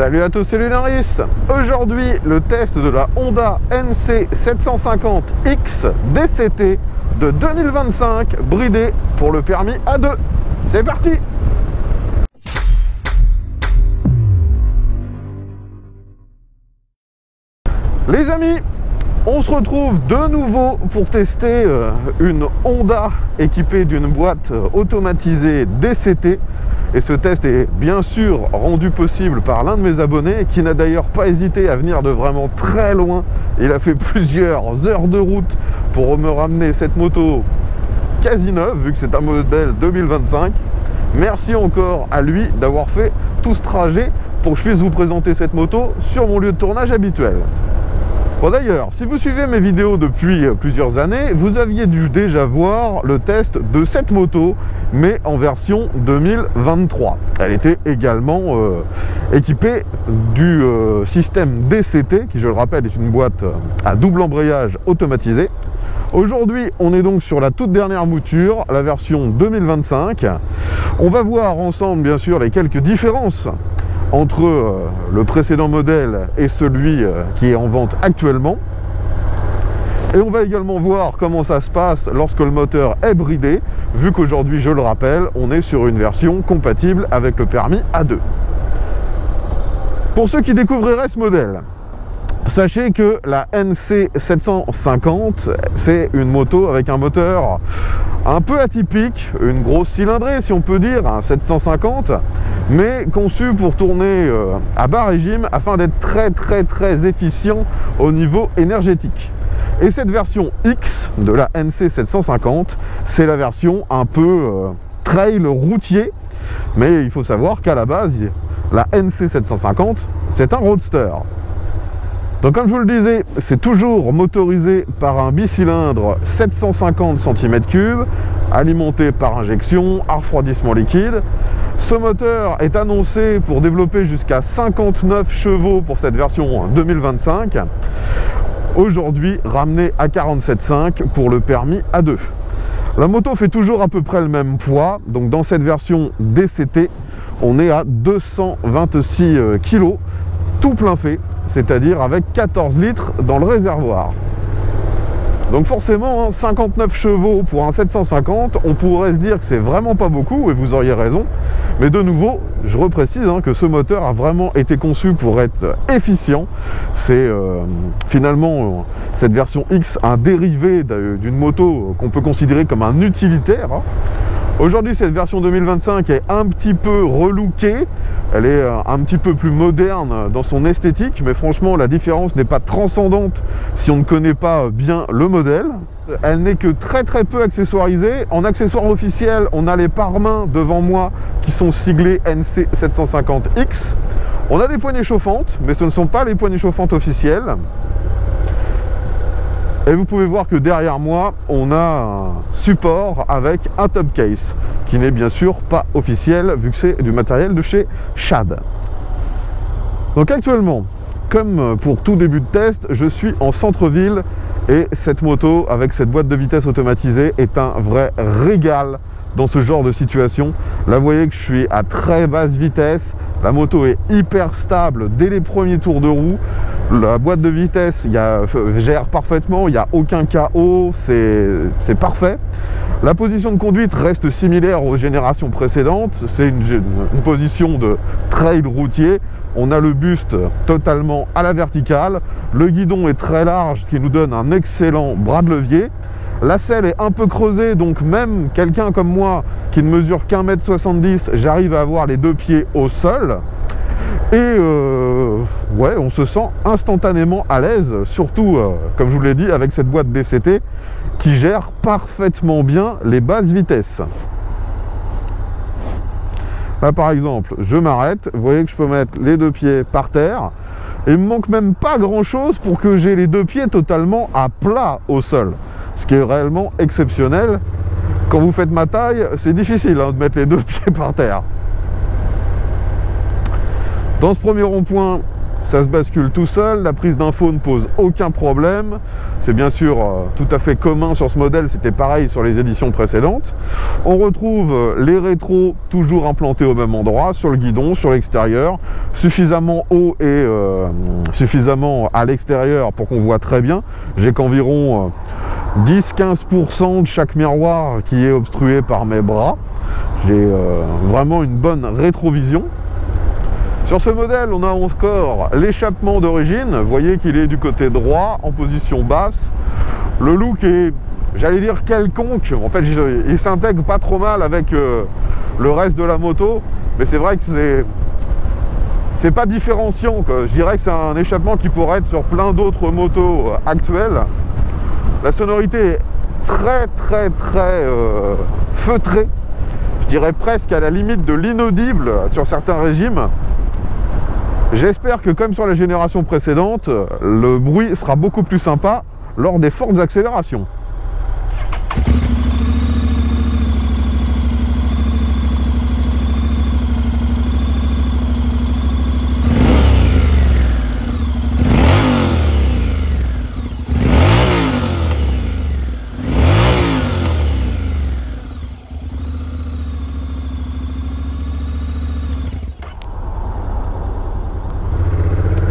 Salut à tous, c'est Lunaris. Aujourd'hui, le test de la Honda NC750X DCT de 2025, bridé pour le permis A2. C'est parti! Les amis, on se retrouve de nouveau pour tester une Honda équipée d'une boîte automatisée DCT. Et ce test est bien sûr rendu possible par l'un de mes abonnés qui n'a d'ailleurs pas hésité à venir de vraiment très loin. Il a fait plusieurs heures de route pour me ramener cette moto quasi neuve, vu que c'est un modèle 2025. Merci encore à lui d'avoir fait tout ce trajet pour que je puisse vous présenter cette moto sur mon lieu de tournage habituel. Bon, d'ailleurs, si vous suivez mes vidéos depuis plusieurs années, vous aviez dû déjà voir le test de cette moto, mais en version 2023. Elle était également équipée du système DCT, qui, je le rappelle, est une boîte à double embrayage automatisé. Aujourd'hui, on est donc sur la toute dernière mouture, la version 2025. On va voir ensemble, bien sûr, les quelques différences entre le précédent modèle et celui qui est en vente actuellement. Et on va également voir comment ça se passe lorsque le moteur est bridé, vu qu'aujourd'hui, je le rappelle, on est sur une version compatible avec le permis A2. Pour ceux qui découvriraient ce modèle, sachez que la NC750, c'est une moto avec un moteur un peu atypique, une grosse cylindrée si on peut dire, un 750, mais conçu pour tourner à bas régime afin d'être très efficient au niveau énergétique. Et cette version X de la NC750, c'est la version un peu trail routier, mais il faut savoir qu'à la base, la NC750, c'est un roadster. Donc comme je vous le disais, c'est toujours motorisé par un bicylindre 750 cm3, alimenté par injection à refroidissement liquide. Ce moteur est annoncé pour développer jusqu'à 59 chevaux pour cette version 2025. Aujourd'hui, ramené à 47,5 pour le permis A2. La moto fait toujours à peu près le même poids, donc dans cette version DCT, on est à 226 kg, tout plein fait, c'est-à-dire avec 14 litres dans le réservoir. Donc forcément, 59 chevaux pour un 750, on pourrait se dire que c'est vraiment pas beaucoup, et vous auriez raison. Mais de nouveau, je reprécise que ce moteur a vraiment été conçu pour être efficient. C'est finalement cette version X un dérivé d'une moto qu'on peut considérer comme un utilitaire. Aujourd'hui, cette version 2025 est un petit peu relookée. Elle est un petit peu plus moderne dans son esthétique, mais franchement, la différence n'est pas transcendante si on ne connaît pas bien le modèle. Elle n'est que très peu accessoirisée. En accessoires officiels, on a les pare-mains devant moi qui sont siglés NC750X. On a des poignées chauffantes, mais ce ne sont pas les poignées chauffantes officielles. Et vous pouvez voir que derrière moi, on a un support avec un top case, qui n'est bien sûr pas officiel, vu que c'est du matériel de chez Shad. Donc actuellement, comme pour tout début de test, je suis en centre-ville, et cette moto, avec cette boîte de vitesse automatisée, est un vrai régal dans ce genre de situation. Là, vous voyez que je suis à très basse vitesse, la moto est hyper stable dès les premiers tours de roue. La boîte de vitesse gère parfaitement, il n'y a aucun KO, c'est parfait. La position de conduite reste similaire aux générations précédentes, c'est une position de trail routier. On a le buste totalement à la verticale, le guidon est très large, ce qui nous donne un excellent bras de levier. La selle est un peu creusée, donc même quelqu'un comme moi qui ne mesure qu'1,70 m, j'arrive à avoir les deux pieds au sol. Et ouais, on se sent instantanément à l'aise, surtout, comme je vous l'ai dit, avec cette boîte DCT qui gère parfaitement bien les basses vitesses. Là, par exemple, je m'arrête, vous voyez que je peux mettre les deux pieds par terre, et il me manque même pas grand-chose pour que j'ai les deux pieds totalement à plat au sol, ce qui est réellement exceptionnel. Quand vous faites ma taille, c'est difficile de mettre les deux pieds par terre. Dans ce premier rond-point, ça se bascule tout seul, la prise d'info ne pose aucun problème. C'est bien sûr tout à fait commun sur ce modèle, c'était pareil sur les éditions précédentes. On retrouve les rétros toujours implantés au même endroit, sur le guidon, sur l'extérieur, suffisamment haut et suffisamment à l'extérieur pour qu'on voit très bien. J'ai qu'environ 10-15% de chaque miroir qui est obstrué par mes bras. J'ai vraiment une bonne rétrovision. Sur ce modèle, on a encore l'échappement d'origine. Vous voyez qu'il est du côté droit, en position basse. Le look est, j'allais dire, quelconque. En fait, il s'intègre pas trop mal avec le reste de la moto. Mais c'est vrai que c'est pas différenciant, quoi. Je dirais que c'est un échappement qui pourrait être sur plein d'autres motos actuelles. La sonorité est très feutrée. Je dirais presque à la limite de l'inaudible sur certains régimes. J'espère que comme sur la génération précédente, le bruit sera beaucoup plus sympa lors des fortes accélérations.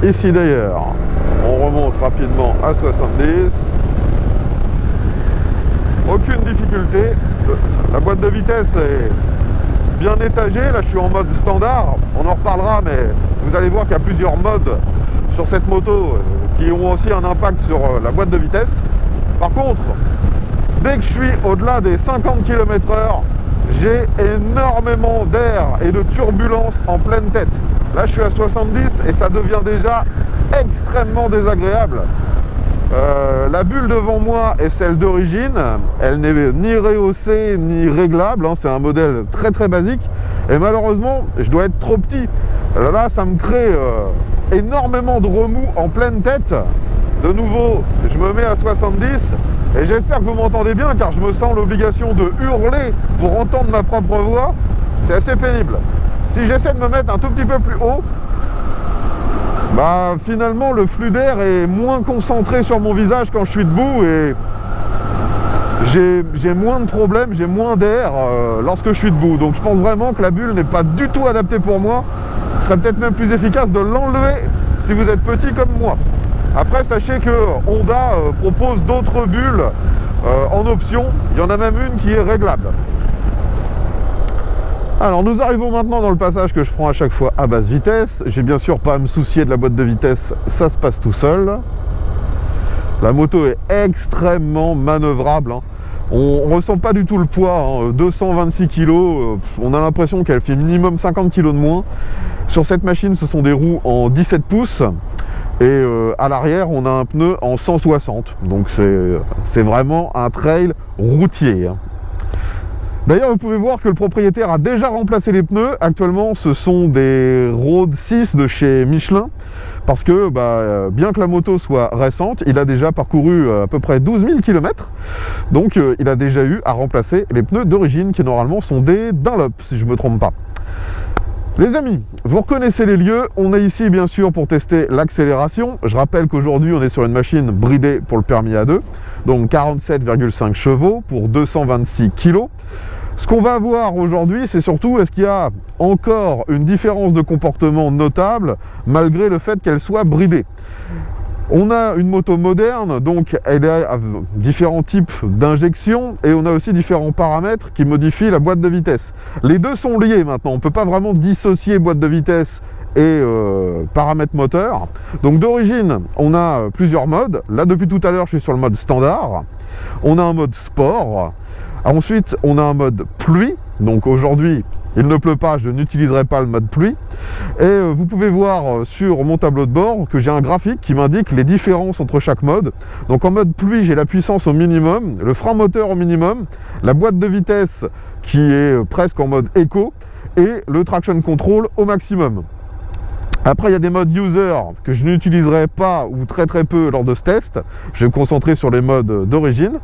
Ici d'ailleurs, on remonte rapidement à 70. Aucune difficulté. La boîte de vitesse est bien étagée. Là, je suis en mode standard. On en reparlera, mais vous allez voir qu'il y a plusieurs modes sur cette moto qui ont aussi un impact sur la boîte de vitesse. Par contre, dès que je suis au-delà des 50 km/h, j'ai énormément d'air et de turbulence en pleine tête. Là, je suis à 70 et ça devient déjà extrêmement désagréable. La bulle devant moi est celle d'origine. Elle n'est ni rehaussée ni réglable. Hein. C'est un modèle très basique. Et malheureusement, je dois être trop petit. Là, ça me crée énormément de remous en pleine tête. De nouveau, je me mets à 70. Et j'espère que vous m'entendez bien, car je me sens l'obligation de hurler pour entendre ma propre voix. C'est assez pénible. Si j'essaie de me mettre un tout petit peu plus haut, bah finalement le flux d'air est moins concentré sur mon visage quand je suis debout et j'ai moins de problèmes, j'ai moins d'air lorsque je suis debout. Donc je pense vraiment que la bulle n'est pas du tout adaptée pour moi. Ce serait peut-être même plus efficace de l'enlever si vous êtes petit comme moi. Après, sachez que Honda propose d'autres bulles en option. Il y en a même une qui est réglable. Alors nous arrivons maintenant dans le passage que je prends à chaque fois à basse vitesse. J'ai bien sûr pas à me soucier de la boîte de vitesse, ça se passe tout seul. La moto est extrêmement manœuvrable, hein. On ressent pas du tout le poids, hein. 226 kg, on a l'impression qu'elle fait minimum 50 kg de moins. Sur cette machine, ce sont des roues en 17 pouces. Et à l'arrière, on a un pneu en 160. Donc c'est vraiment un trail routier, hein. D'ailleurs, vous pouvez voir que le propriétaire a déjà remplacé les pneus. Actuellement, ce sont des Road 6 de chez Michelin. Parce que, bien que la moto soit récente, il a déjà parcouru à peu près 12 000 km. Donc, il a déjà eu à remplacer les pneus d'origine qui, normalement, sont des Dunlop, si je ne me trompe pas. Les amis, vous reconnaissez les lieux. On est ici, bien sûr, pour tester l'accélération. Je rappelle qu'aujourd'hui, on est sur une machine bridée pour le permis A2. Donc, 47,5 chevaux pour 226 kg. Ce qu'on va voir aujourd'hui, c'est surtout est-ce qu'il y a encore une différence de comportement notable malgré le fait qu'elle soit bridée. On a une moto moderne, donc elle a différents types d'injections et on a aussi différents paramètres qui modifient la boîte de vitesse. Les deux sont liés maintenant, on ne peut pas vraiment dissocier boîte de vitesse et paramètres moteur. Donc d'origine, on a plusieurs modes. Là, depuis tout à l'heure, je suis sur le mode standard. On a un mode sport. Ensuite, on a un mode pluie. Donc aujourd'hui, il ne pleut pas, je n'utiliserai pas le mode pluie. Et vous pouvez voir sur mon tableau de bord que j'ai un graphique qui m'indique les différences entre chaque mode. Donc en mode pluie, j'ai la puissance au minimum, le frein moteur au minimum, la boîte de vitesse qui est presque en mode éco et le traction control au maximum. Après, il y a des modes user que je n'utiliserai pas ou très peu lors de ce test. Je vais me concentrer sur les modes d'origine.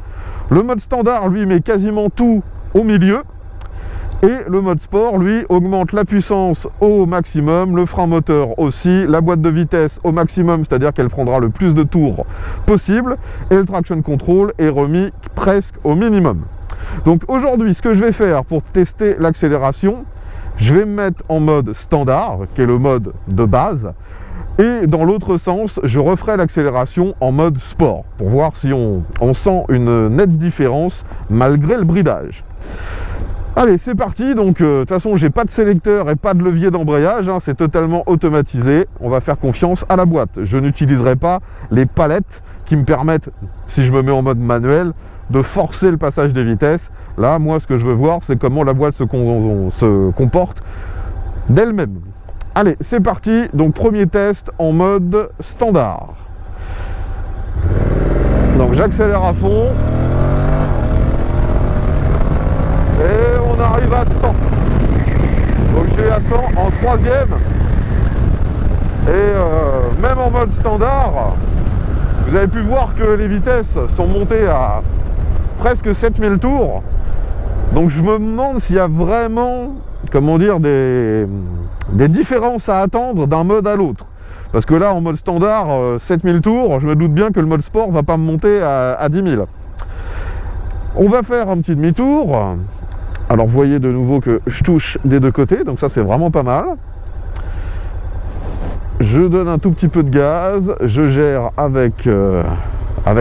Le mode standard, lui, met quasiment tout au milieu. Et le mode sport, lui, augmente la puissance au maximum, le frein moteur aussi, la boîte de vitesse au maximum, c'est-à-dire qu'elle prendra le plus de tours possible, et le traction control est remis presque au minimum. Donc aujourd'hui, ce que je vais faire pour tester l'accélération, je vais me mettre en mode standard, qui est le mode de base, et dans l'autre sens, je referai l'accélération en mode sport, pour voir si on sent une nette différence malgré le bridage. Allez, c'est parti. Donc de toute façon, j'ai pas de sélecteur et pas de levier d'embrayage, hein, c'est totalement automatisé. On va faire confiance à la boîte. Je n'utiliserai pas les palettes qui me permettent, si je me mets en mode manuel, de forcer le passage des vitesses. Là, moi, ce que je veux voir, c'est comment la boîte se comporte d'elle-même. Allez, c'est parti. Donc premier test en mode standard. Donc j'accélère à fond. Et on arrive à 100. Donc je suis à 100 en troisième. Et même en mode standard, vous avez pu voir que les vitesses sont montées à presque 7000 tours. Donc je me demande s'il y a vraiment, comment dire, des différences à attendre d'un mode à l'autre. Parce que là, en mode standard, 7000 tours, je me doute bien que le mode sport va pas me monter à 10 000. On va faire un petit demi-tour. Alors vous voyez de nouveau que je touche des deux côtés, donc ça c'est vraiment pas mal. Je donne un tout petit peu de gaz, je gère avec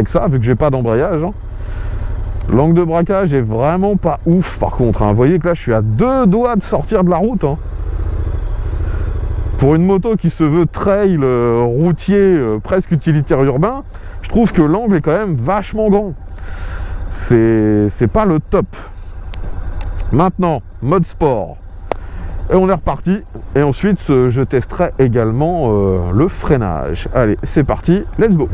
ça, vu que j'ai pas d'embrayage. Hein. L'angle de braquage est vraiment pas ouf par contre. Hein. Vous voyez que là je suis à 2 doigts de sortir de la route. Hein. Pour une moto qui se veut trail routier, presque utilitaire urbain, je trouve que l'angle est quand même vachement grand. C'est pas le top. Maintenant, mode sport. Et on est reparti. Et ensuite, je testerai également le freinage. Allez, c'est parti. Let's go.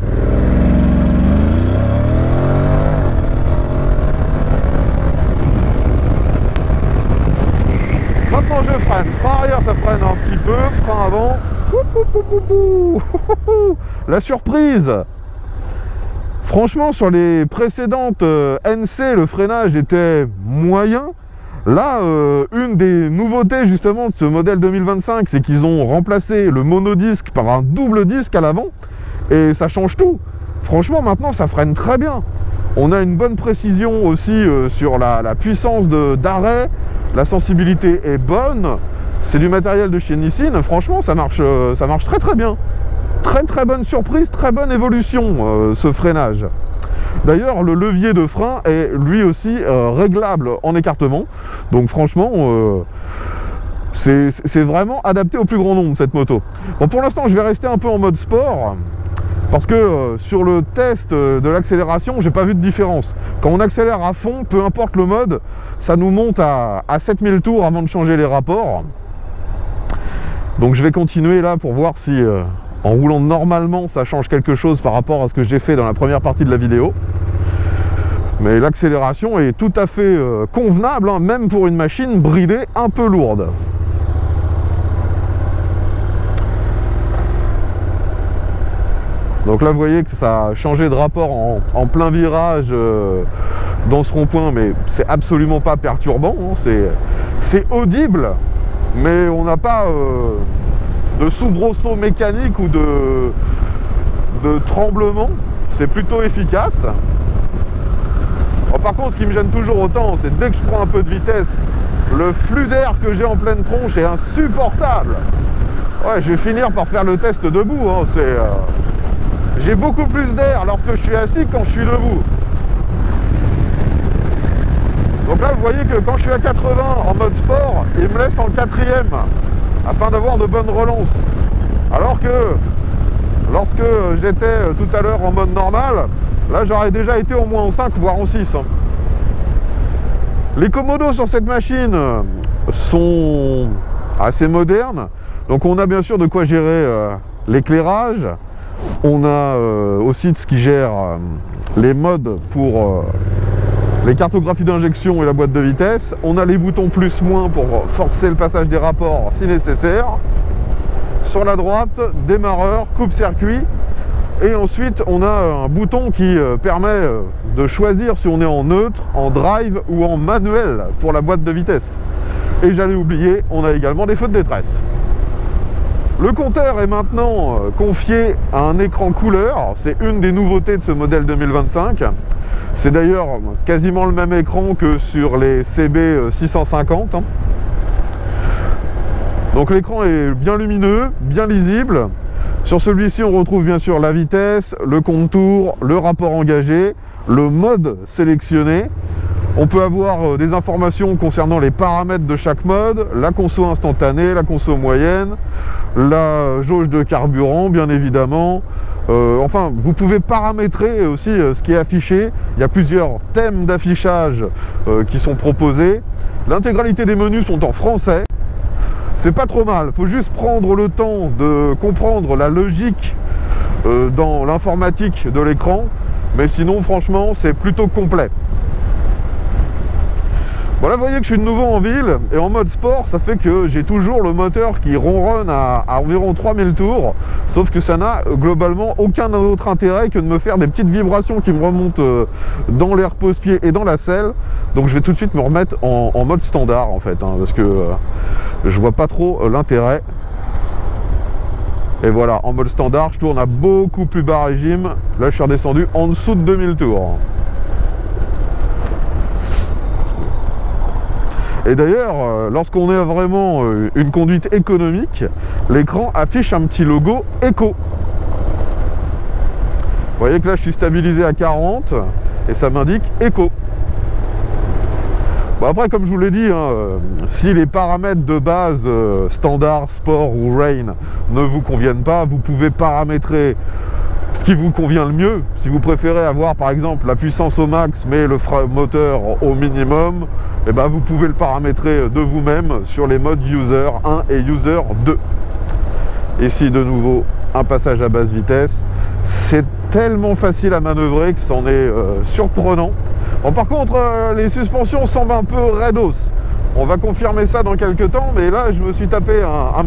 Maintenant, je freine. Frein arrière, ça freine un petit peu. Frein avant. La surprise. Franchement, sur les précédentes NC, le freinage était moyen. Là, une des nouveautés justement de ce modèle 2025, c'est qu'ils ont remplacé le monodisque par un double disque à l'avant. Et ça change tout. Franchement, maintenant, ça freine très bien. On a une bonne précision aussi sur la puissance d'arrêt. La sensibilité est bonne. C'est du matériel de chez Nissin. Franchement, ça marche très très bien. Très très bonne surprise, très bonne évolution ce freinage. D'ailleurs le levier de frein est lui aussi réglable en écartement. Donc franchement c'est vraiment adapté au plus grand nombre cette moto. Bon, pour l'instant je vais rester un peu en mode sport. Parce que sur le test de l'accélération, j'ai pas vu de différence. Quand on accélère à fond, peu importe le mode, ça nous monte à 7000 tours avant de changer les rapports. Donc je vais continuer là pour voir si en roulant normalement ça change quelque chose par rapport à ce que j'ai fait dans la première partie de la vidéo. Mais l'accélération est tout à fait convenable, hein, même pour une machine bridée un peu lourde. Donc là vous voyez que ça a changé de rapport en plein virage dans ce rond-point, mais c'est absolument pas perturbant, hein, c'est audible, mais on n'a pas de soubresaut mécanique ou de tremblement. C'est plutôt efficace. Par contre, ce qui me gêne toujours autant, c'est dès que je prends un peu de vitesse, le flux d'air que j'ai en pleine tronche est insupportable. Ouais, je vais finir par faire le test debout, hein. J'ai beaucoup plus d'air alors que je suis assis quand je suis debout. Donc là vous voyez que quand je suis à 80 en mode sport, il me laisse en 4e afin d'avoir de bonnes relances. Alors que lorsque j'étais tout à l'heure en mode normal, là j'aurais déjà été au moins en 5 voire en 6. Les commodos sur cette machine sont assez modernes. Donc on a bien sûr de quoi gérer l'éclairage. On a aussi ce qui gère les modes pour les cartographies d'injection et la boîte de vitesse. On a les boutons plus-moins pour forcer le passage des rapports si nécessaire. Sur la droite, démarreur, coupe-circuit. Et ensuite, on a un bouton qui permet de choisir si on est en neutre, en drive ou en manuel pour la boîte de vitesse. Et j'allais oublier, on a également des feux de détresse. Le compteur est maintenant confié à un écran couleur. C'est une des nouveautés de ce modèle 2025. C'est d'ailleurs quasiment le même écran que sur les CB 650. Donc l'écran est bien lumineux, bien lisible. Sur celui-ci, on retrouve bien sûr la vitesse, le contour, le rapport engagé, le mode sélectionné. On peut avoir des informations concernant les paramètres de chaque mode, la conso instantanée, la conso moyenne, la jauge de carburant bien évidemment. Enfin, vous pouvez paramétrer aussi ce qui est affiché. Il y a plusieurs thèmes d'affichage qui sont proposés. L'intégralité des menus sont en français. C'est pas trop mal, il faut juste prendre le temps de comprendre la logique dans l'informatique de l'écran. Mais sinon, franchement, c'est plutôt complet. Bon là vous voyez que je suis de nouveau en ville et en mode sport, ça fait que j'ai toujours le moteur qui ronronne à environ 3000 tours, sauf que ça n'a globalement aucun autre intérêt que de me faire des petites vibrations qui me remontent dans l'air pose-pied et dans la selle. Donc je vais tout de suite me remettre en mode standard en fait, parce que je vois pas trop l'intérêt. Et voilà, en mode standard, je tourne à beaucoup plus bas régime. Là je suis redescendu en dessous de 2000 tours. Et d'ailleurs, lorsqu'on est vraiment une conduite économique, l'écran affiche un petit logo Eco. Vous voyez que là je suis stabilisé à 40 et ça m'indique Eco. Bon après, comme je vous l'ai dit, si les paramètres de base standard, sport ou rain ne vous conviennent pas, vous pouvez paramétrer ce qui vous convient le mieux. Si vous préférez avoir par exemple la puissance au max mais le moteur au minimum, et ben vous pouvez le paramétrer de vous-même sur les modes User 1 et User 2. Ici de nouveau un passage à basse vitesse. C'est tellement facile à manœuvrer que c'en est surprenant. Bon, par contre les suspensions semblent un peu raidos. On va confirmer ça dans quelques temps, mais là je me suis tapé un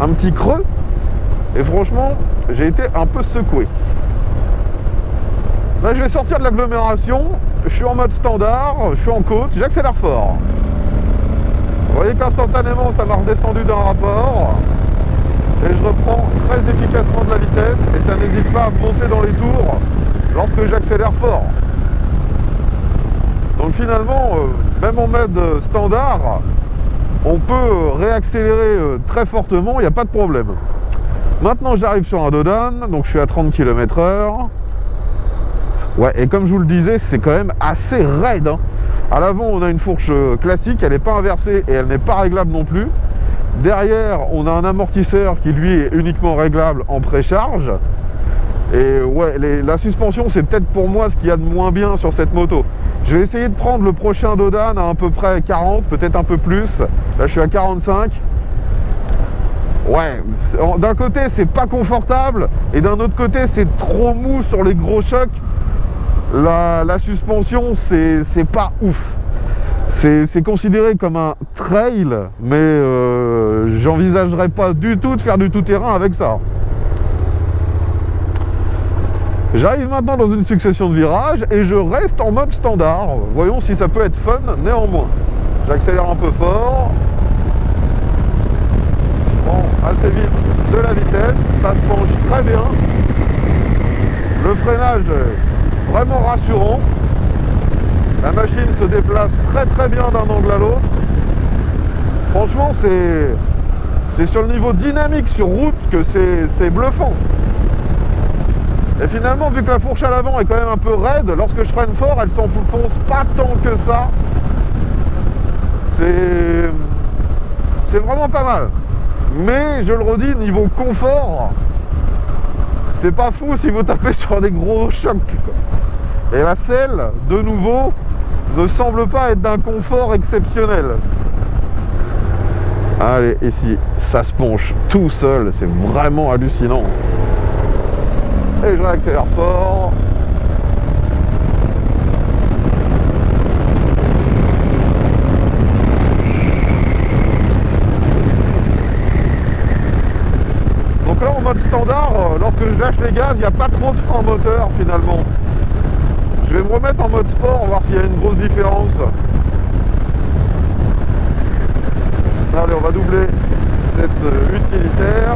petit creux et franchement j'ai été un peu secoué. Là je vais sortir de l'agglomération, je suis en mode standard, je suis en côte, j'accélère fort. Vous voyez qu'instantanément ça m'a redescendu d'un rapport et je reprends très efficacement de la vitesse et ça n'hésite pas à monter dans les tours lorsque j'accélère fort. Donc finalement, même en mode standard, on peut réaccélérer très fortement, il n'y a pas de problème. Maintenant j'arrive sur un Dodane, donc je suis à 30 km/h. Ouais, et comme je vous le disais, c'est quand même assez raide. À l'avant, on a une fourche classique, elle n'est pas inversée et elle n'est pas réglable non plus. Derrière, on a un amortisseur qui lui est uniquement réglable en précharge. Et ouais, la suspension, c'est peut-être pour moi ce qu'il y a de moins bien sur cette moto. Je vais essayer de prendre le prochain Dodane à peu près 40, peut-être un peu plus. Là, je suis à 45. Ouais, d'un côté, c'est pas confortable et d'un autre côté, c'est trop mou sur les gros chocs. La suspension, c'est pas ouf. C'est considéré comme un trail, mais j'envisagerais pas du tout de faire du tout-terrain avec ça. J'arrive maintenant dans une succession de virages et je reste en mode standard. Voyons si ça peut être fun néanmoins. J'accélère un peu fort. Bon, assez vite de la vitesse, ça se penche très bien. Le freinage est vraiment rassurant. La machine se déplace très très bien d'un angle à l'autre. Franchement, c'est sur le niveau dynamique sur route que c'est bluffant. Et finalement, vu que la fourche à l'avant est quand même un peu raide, lorsque je freine fort, elle s'enfonce pas tant que ça. C'est vraiment pas mal. Mais je le redis, niveau confort, c'est pas fou si vous tapez sur des gros chocs. Et la selle, de nouveau, ne semble pas être d'un confort exceptionnel. Allez, ici, ça se penche tout seul, c'est vraiment hallucinant. Et je réaccélère fort. Donc là en mode standard, lorsque je lâche les gaz, il n'y a pas trop de frein moteur finalement. Je vais me remettre en mode sport, voir s'il y a une grosse différence. Allez, on va doubler cette utilitaire.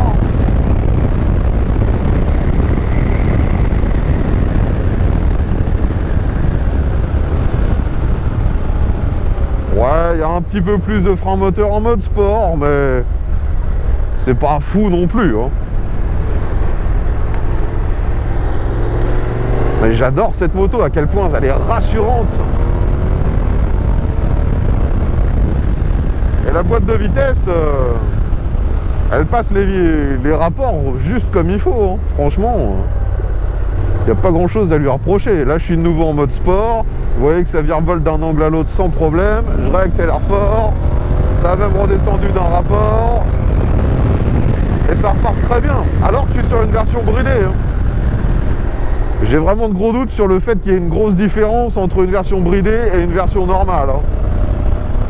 Ouais, il y a un petit peu plus de frein moteur en mode sport, mais c'est pas fou non plus, hein. Mais j'adore cette moto, à quel point elle est rassurante. Et la boîte de vitesse, elle passe les rapports juste comme il faut, hein. Franchement, il n'y a pas grand chose à lui reprocher. Là je suis de nouveau en mode sport. Vous voyez que ça virevolte d'un angle à l'autre sans problème. Je réaccélère fort. Ça a même redescendu d'un rapport. Et ça repart très bien. Alors que je suis sur une version bridée, hein. J'ai vraiment de gros doutes sur le fait qu'il y ait une grosse différence entre une version bridée et une version normale, hein.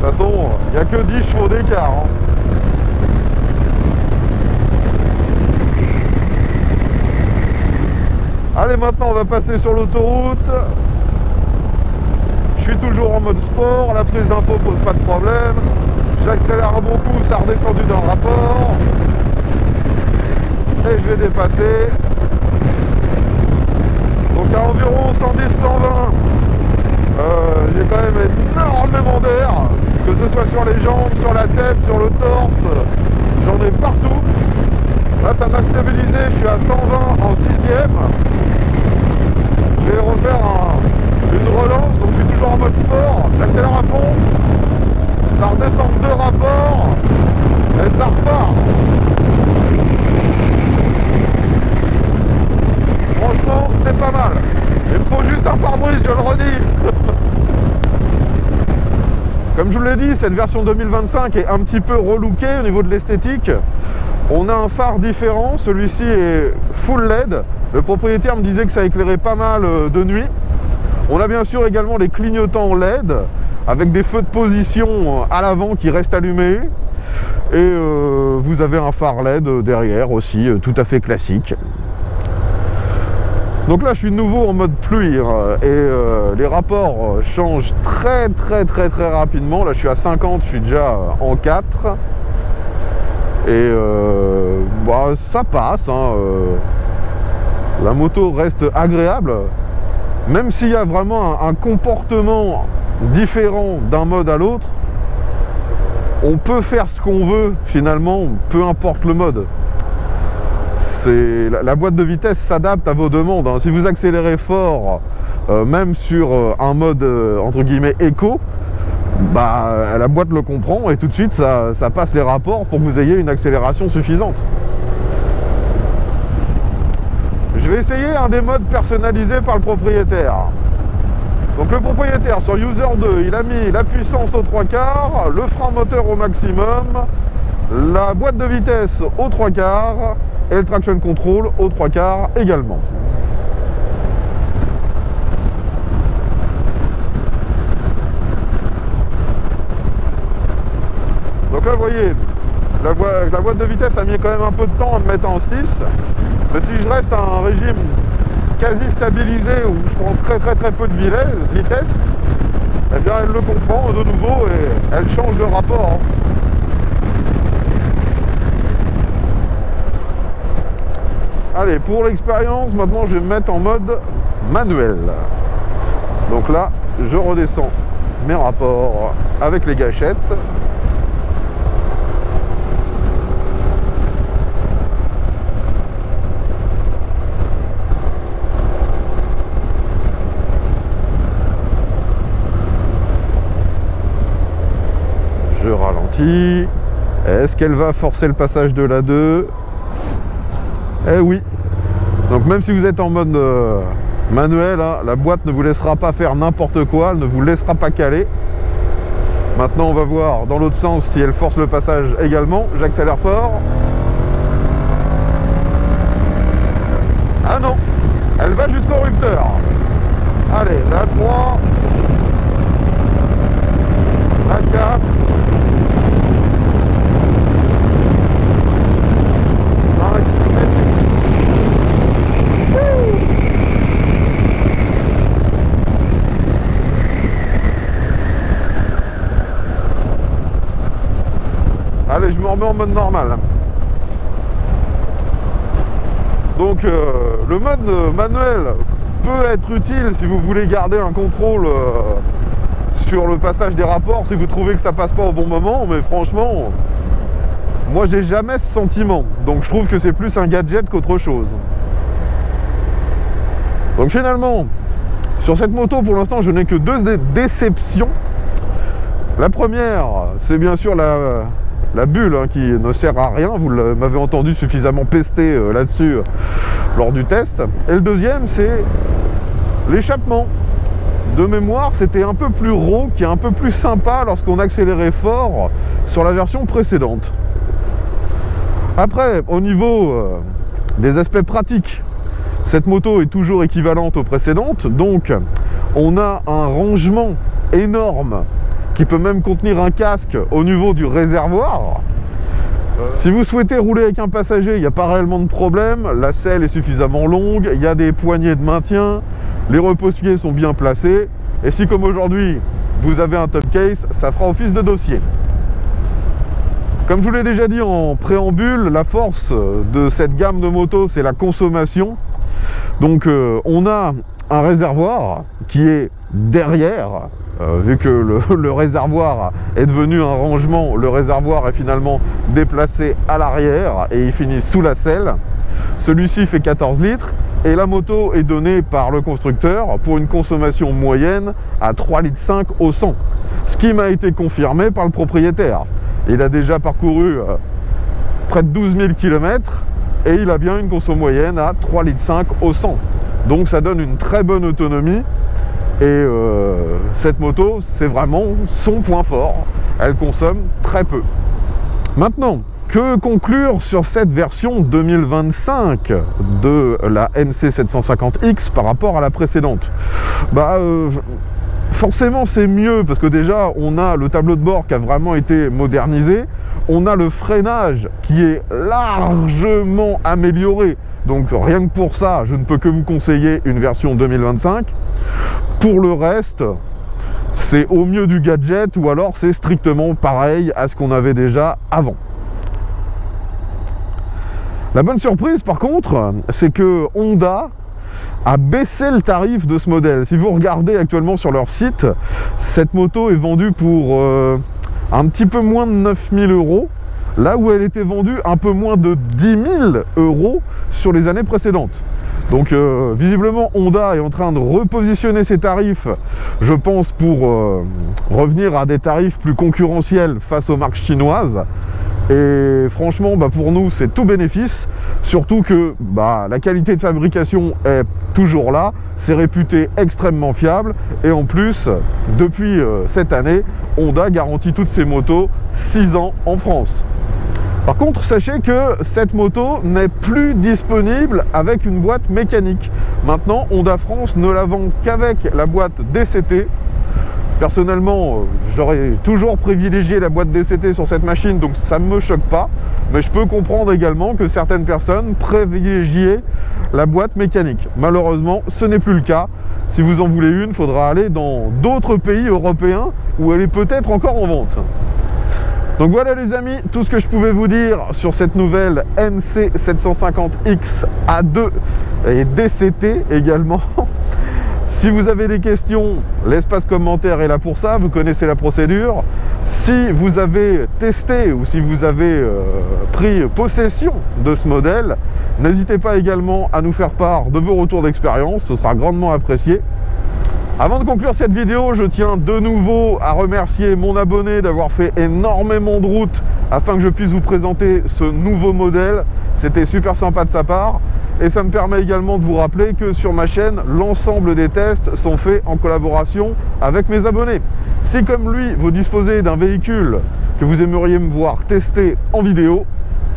De toute façon, il n'y a que 10 chevaux d'écart, hein. Allez, maintenant on va passer sur l'autoroute. Je suis toujours en mode sport, la prise d'info pose pas de problème. J'accélère à bon coup, ça a redescendu d'un rapport. Et je vais dépasser. Donc à environ 110-120, j'ai quand même énormément d'air, que ce soit sur les jambes, sur la tête, sur le torse, j'en ai partout. Là ça m'a stabilisé, je suis à 120 en 6ème. Je vais refaire une relance, donc je suis toujours en mode sport, j'accélère à fond, ça redescend de 2 rapports, et ça repart. Franchement, c'est pas mal. Il me faut juste un pare-brise, je le redis. Comme je vous l'ai dit, cette version 2025 est un petit peu relookée au niveau de l'esthétique. On a un phare différent, celui-ci est full LED. Le propriétaire me disait que ça éclairait pas mal de nuit. On a bien sûr également les clignotants LED avec des feux de position à l'avant qui restent allumés. Et vous avez un phare LED derrière aussi, tout à fait classique. Donc là je suis de nouveau en mode pluie et les rapports changent très rapidement. Là je suis à 50, je suis déjà en 4 et bah, ça passe, hein. La moto reste agréable, même s'il y a vraiment un comportement différent d'un mode à l'autre. On peut faire ce qu'on veut finalement, peu importe le mode. La boîte de vitesse s'adapte à vos demandes, hein. Si vous accélérez fort, même sur un mode entre guillemets éco, bah, la boîte le comprend et tout de suite ça passe les rapports pour que vous ayez une accélération suffisante. Je vais essayer un des modes personnalisés par le propriétaire. Donc le propriétaire sur User 2, il a mis la puissance aux 3/4, le frein moteur au maximum, la boîte de vitesse aux 3/4 et le traction control aux 3/4 également. Donc là vous voyez, la boîte de vitesse a mis quand même un peu de temps à me mettre en 6. Mais si je reste à un régime quasi stabilisé où je prends très peu de vitesse, eh bien elle le comprend de nouveau et elle change de rapport. Allez, pour l'expérience, maintenant je vais me mettre en mode manuel. Donc là, je redescends mes rapports avec les gâchettes. Je ralentis. Est-ce qu'elle va forcer le passage de la 2? Eh oui. Donc même si vous êtes en mode manuel, hein, la boîte ne vous laissera pas faire n'importe quoi, elle ne vous laissera pas caler. Maintenant on va voir dans l'autre sens si elle force le passage également. J'accélère fort. Ah non, elle va jusqu'au rupteur. Allez, la 3, la 4. mode normal. Donc le mode manuel peut être utile si vous voulez garder un contrôle sur le passage des rapports, si vous trouvez que ça passe pas au bon moment, mais franchement, moi j'ai jamais ce sentiment, donc je trouve que c'est plus un gadget qu'autre chose. Donc finalement, sur cette moto pour l'instant je n'ai que deux déceptions. La première, c'est bien sûr la bulle qui ne sert à rien, vous m'avez entendu suffisamment pester là-dessus lors du test. Et le deuxième, c'est l'échappement. De mémoire, c'était un peu plus rauque et un peu plus sympa lorsqu'on accélérait fort sur la version précédente. Après, au niveau des aspects pratiques, cette moto est toujours équivalente aux précédentes, donc on a un rangement énorme qui peut même contenir un casque au niveau du réservoir. Si vous souhaitez rouler avec un passager, il n'y a pas réellement de problème, la selle est suffisamment longue, il y a des poignées de maintien, les repose-pieds sont bien placés, et si comme aujourd'hui vous avez un top case, ça fera office de dossier. Comme je vous l'ai déjà dit en préambule, la force de cette gamme de motos, c'est la consommation. Donc on a un réservoir qui est derrière, vu que le réservoir est devenu un rangement, le réservoir est finalement déplacé à l'arrière et il finit sous la selle. Celui-ci fait 14 litres et la moto est donnée par le constructeur pour une consommation moyenne à 3,5 litres au 100. Ce qui m'a été confirmé par le propriétaire. Il a déjà parcouru près de 12 000 km et il a bien une conso moyenne à 3,5 litres au 100. Donc ça donne une très bonne autonomie et cette moto, c'est vraiment son point fort. Elle consomme très peu. Maintenant, que conclure sur cette version 2025 de la NC750X par rapport à la précédente? Forcément c'est mieux parce que déjà on a le tableau de bord qui a vraiment été modernisé, on a le freinage qui est largement amélioré, donc rien que pour ça je ne peux que vous conseiller une version 2025. Pour le reste, c'est au mieux du gadget ou alors c'est strictement pareil à ce qu'on avait déjà avant. La bonne surprise par contre, c'est que Honda a baissé le tarif de ce modèle. Si vous regardez actuellement sur leur site, cette moto est vendue pour un petit peu moins de 9 000 €, là où elle était vendue un peu moins de 10 000 € sur les années précédentes. Donc visiblement Honda est en train de repositionner ses tarifs, je pense pour revenir à des tarifs plus concurrentiels face aux marques chinoises. Et franchement pour nous c'est tout bénéfice, surtout que la qualité de fabrication est toujours là, c'est réputé extrêmement fiable et en plus depuis cette année Honda garantit toutes ses motos 6 ans en France. Par contre sachez que cette moto n'est plus disponible avec une boîte mécanique. Maintenant Honda France ne la vend qu'avec la boîte DCT. Personnellement, j'aurais toujours privilégié la boîte DCT sur cette machine, donc ça ne me choque pas. Mais je peux comprendre également que certaines personnes privilégient la boîte mécanique. Malheureusement, ce n'est plus le cas. Si vous en voulez une, il faudra aller dans d'autres pays européens où elle est peut-être encore en vente. Donc voilà les amis, tout ce que je pouvais vous dire sur cette nouvelle NC750X A2 et DCT également. Si vous avez des questions, l'espace commentaire est là pour ça, vous connaissez la procédure. Si vous avez testé ou si vous avez pris possession de ce modèle, n'hésitez pas également à nous faire part de vos retours d'expérience, ce sera grandement apprécié. Avant de conclure cette vidéo, je tiens de nouveau à remercier mon abonné d'avoir fait énormément de route afin que je puisse vous présenter ce nouveau modèle. C'était super sympa de sa part. Et ça me permet également de vous rappeler que sur ma chaîne, l'ensemble des tests sont faits en collaboration avec mes abonnés. Si comme lui, vous disposez d'un véhicule que vous aimeriez me voir tester en vidéo,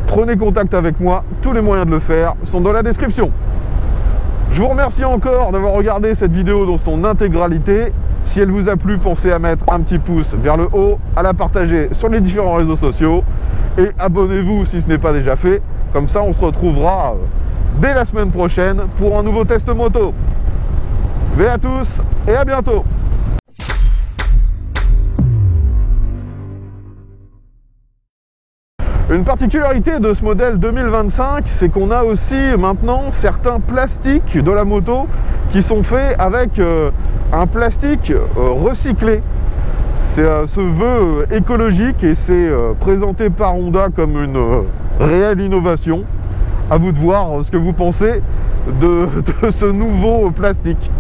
prenez contact avec moi, tous les moyens de le faire sont dans la description. Je vous remercie encore d'avoir regardé cette vidéo dans son intégralité. Si elle vous a plu, pensez à mettre un petit pouce vers le haut, à la partager sur les différents réseaux sociaux et abonnez-vous si ce n'est pas déjà fait. Comme ça, on se retrouvera dès la semaine prochaine pour un nouveau test moto. Bye à tous et à bientôt. Une particularité de ce modèle 2025, c'est qu'on a aussi maintenant certains plastiques de la moto qui sont faits avec un plastique recyclé. C'est ce vœu écologique et c'est présenté par Honda comme une réelle innovation. À vous de voir ce que vous pensez de ce nouveau plastique.